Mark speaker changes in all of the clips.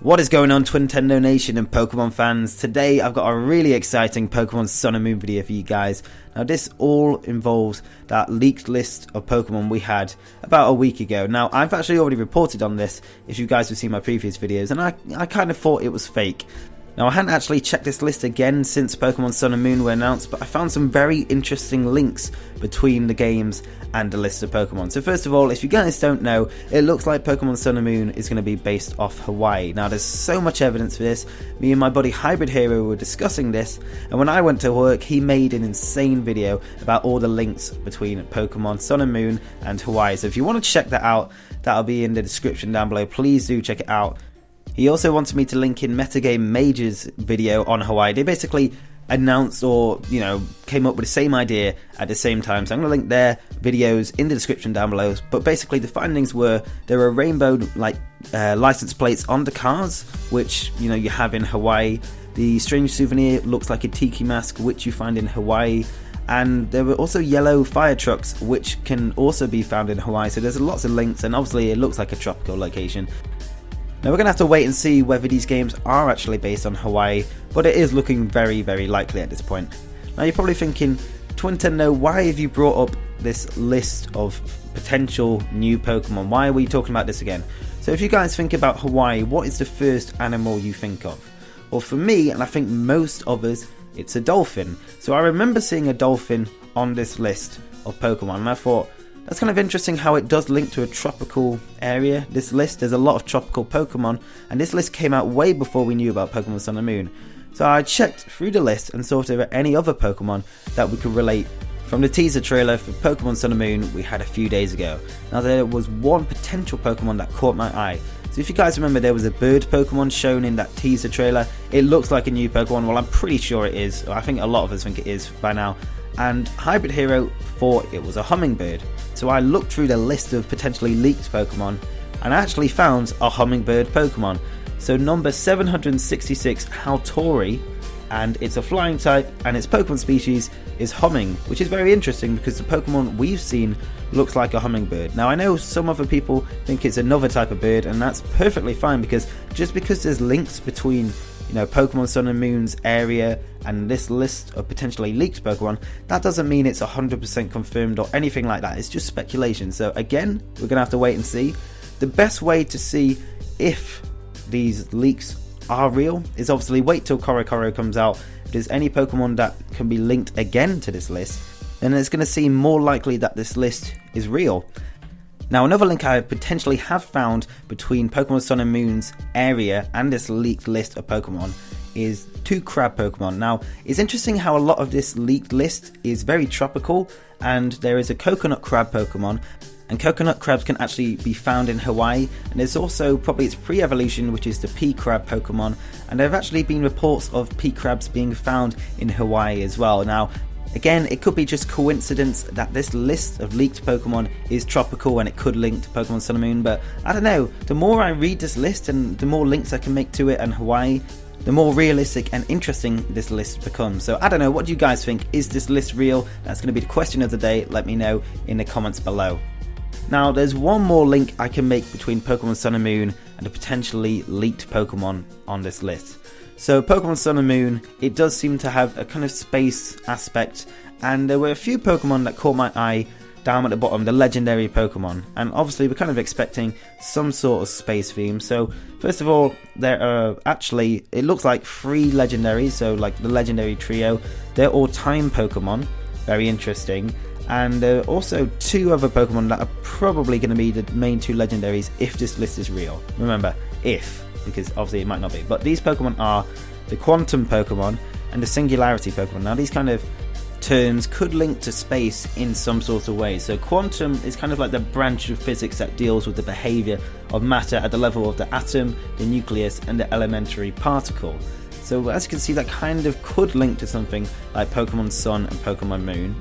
Speaker 1: What is going on, Twintendo Nation and Pokemon fans? Today I've got a really exciting Pokemon Sun and Moon video for you guys. Now this all involves that leaked list of Pokemon we had about a week ago. Now I've actually already reported on this if you guys have seen my previous videos, and I kind of thought it was fake. Now I hadn't actually checked this list again since Pokemon Sun and Moon were announced, but I found some very interesting links between the games and the list of Pokemon. So first of all, if you guys don't know, it looks like Pokemon Sun and Moon is going to be based off Hawaii. Now there's so much evidence for this. Me and my buddy Hybrid Hero were discussing this, and when I went to work he made an insane video about all the links between Pokemon Sun and Moon and Hawaii. So if you want to check that out, that'll be in the description down below. Please do check it out. He also wanted me to link in Metagame Major's video on Hawaii. They basically announced or, came up with the same idea at the same time. So I'm going to link their videos in the description down below. But basically the findings were there were rainbow license plates on the cars, which, you have in Hawaii. The strange souvenir looks like a tiki mask, which you find in Hawaii. And there were also yellow fire trucks, which can also be found in Hawaii. So there's lots of links, and obviously it looks like a tropical location. Now we're going to have to wait and see whether these games are actually based on Hawaii, but it is looking very, very likely at this point. Now you're probably thinking, Twintendo, why have you brought up this list of potential new Pokemon? Why are we talking about this again? So if you guys think about Hawaii, what is the first animal you think of? Well, for me, and I think most of us, it's a dolphin. So I remember seeing a dolphin on this list of Pokemon, and I thought, that's kind of interesting how it does link to a tropical area. This list, there's a lot of tropical Pokemon, and this list came out way before we knew about Pokemon Sun and Moon. So I checked through the list and saw if there were any other Pokemon that we could relate from the teaser trailer for Pokemon Sun and Moon we had a few days ago. Now there was one potential Pokemon that caught my eye. So if you guys remember, there was a bird Pokemon shown in that teaser trailer. It looks like a new Pokemon. Well, I'm pretty sure it is. I think a lot of us think it is by now. And Hybrid Hero thought it was a hummingbird. So I looked through the list of potentially leaked Pokemon and I actually found a hummingbird Pokemon. So number 766, Hautori, and it's a flying type, and its Pokemon species is humming, which is very interesting because the Pokemon we've seen looks like a hummingbird. Now I know some other people think it's another type of bird, and that's perfectly fine, because just because there's links between Pokemon Sun and Moon's area and this list of potentially leaked Pokemon, that doesn't mean it's 100% confirmed or anything like that. It's just speculation. So again, we're going to have to wait and see. The best way to see if these leaks are real is obviously wait till Korokoro comes out. If there's any Pokemon that can be linked again to this list, then it's going to seem more likely that this list is real. Now another link I potentially have found between Pokemon Sun and Moon's area and this leaked list of Pokemon is two crab Pokemon. Now it's interesting how a lot of this leaked list is very tropical, and there is a coconut crab Pokemon, and coconut crabs can actually be found in Hawaii, and there's also probably its pre-evolution, which is the pea crab Pokemon, and there have actually been reports of pea crabs being found in Hawaii as well. Now again, it could be just coincidence that this list of leaked Pokemon is tropical and it could link to Pokemon Sun and Moon, but I don't know, the more I read this list and the more links I can make to it and Hawaii, the more realistic and interesting this list becomes. So I don't know, what do you guys think? Is this list real? That's going to be the question of the day. Let me know in the comments below. Now there's one more link I can make between Pokemon Sun and Moon and the potentially leaked Pokemon on this list. So Pokemon Sun and Moon, it does seem to have a kind of space aspect, and there were a few Pokemon that caught my eye down at the bottom, the legendary Pokemon, and obviously we're kind of expecting some sort of space theme. So first of all, there are actually, it looks like 3 legendaries, so like the legendary trio. They're all time Pokemon, very interesting. And there are also 2 other Pokemon that are probably going to be the main 2 legendaries if this list is real. Remember, if, because obviously it might not be. But these Pokemon are the Quantum Pokemon and the Singularity Pokemon. Now these kind of terms could link to space in some sort of way. So Quantum is kind of like the branch of physics that deals with the behavior of matter at the level of the atom, the nucleus, and the elementary particle. So as you can see, that kind of could link to something like Pokemon Sun and Pokemon Moon.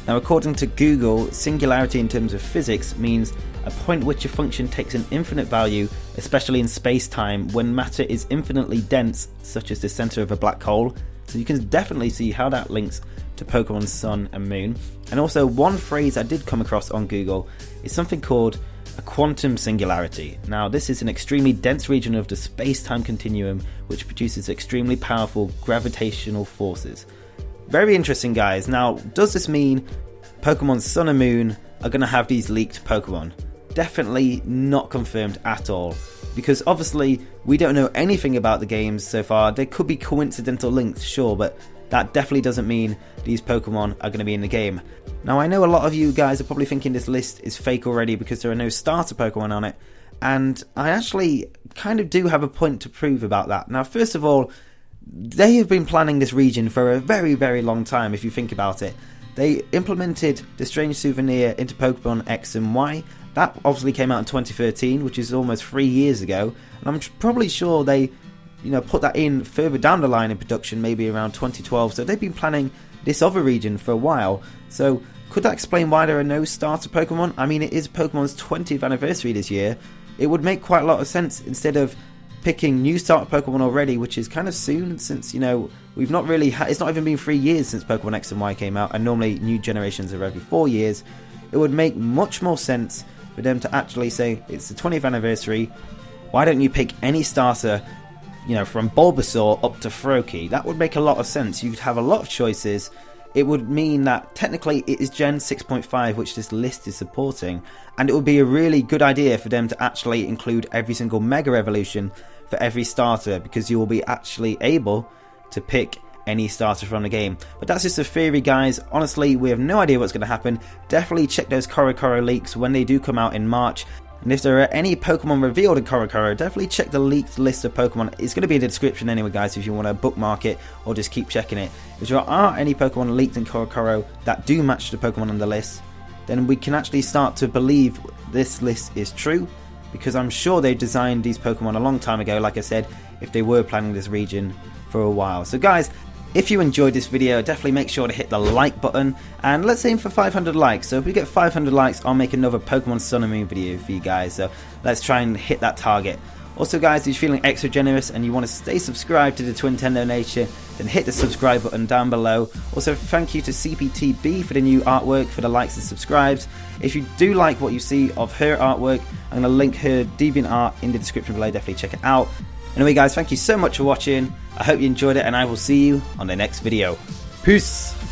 Speaker 1: Now according to Google, singularity in terms of physics means a point which a function takes an infinite value, especially in space-time, when matter is infinitely dense, such as the center of a black hole. So you can definitely see how that links to Pokemon Sun and Moon. And also one phrase I did come across on Google is something called a quantum singularity. Now this is an extremely dense region of the space-time continuum which produces extremely powerful gravitational forces. Very interesting, guys. Now, does this mean Pokemon Sun and Moon are going to have these leaked Pokemon? Definitely not confirmed at all, because obviously we don't know anything about the games so far. There could be coincidental links, sure, but that definitely doesn't mean these Pokemon are going to be in the game. Now, I know a lot of you guys are probably thinking this list is fake already because there are no starter Pokemon on it, and I actually kind of do have a point to prove about that. Now, first of all, they have been planning this region for a very, very long time if you think about it. They implemented the Strange Souvenir into Pokemon X and Y. That obviously came out in 2013, which is almost 3 years ago, and I'm probably sure they put that in further down the line in production, maybe around 2012, so they've been planning this other region for a while. So could that explain why there are no starter Pokemon? I mean, it is Pokemon's 20th anniversary this year. It would make quite a lot of sense instead of picking new starter Pokemon already, which is kind of soon, since we've not really it's not even been 3 years since Pokemon X and Y came out, and normally new generations are every 4 years. It would make much more sense for them to actually say it's the 20th anniversary. Why don't you pick any starter, from Bulbasaur up to Froakie? That would make a lot of sense. You'd have a lot of choices. It would mean that technically it is Gen 6.5 which this list is supporting, and it would be a really good idea for them to actually include every single Mega Evolution for every starter, because you will be actually able to pick any starter from the game. But that's just a theory, guys. Honestly, we have no idea what's going to happen. Definitely check those Korokoro leaks when they do come out in March. And if there are any Pokemon revealed in Korokoro, definitely check the leaked list of Pokemon. It's going to be in the description anyway, guys, if you want to bookmark it or just keep checking it. If there are any Pokemon leaked in Korokoro that do match the Pokemon on the list, then we can actually start to believe this list is true, because I'm sure they designed these Pokemon a long time ago, like I said, if they were planning this region for a while. So guys, if you enjoyed this video, definitely make sure to hit the like button, and let's aim for 500 likes. So if we get 500 likes, I'll make another Pokemon Sun and Moon video for you guys. So let's try and hit that target. Also, guys, if you're feeling extra generous and you want to stay subscribed to the Twintendo Nature, then hit the subscribe button down below. Also, thank you to CPTB for the new artwork, for the likes and subscribes. If you do like what you see of her artwork, I'm going to link her DeviantArt in the description below. Definitely check it out. Anyway, guys, thank you so much for watching. I hope you enjoyed it, and I will see you on the next video. Peace!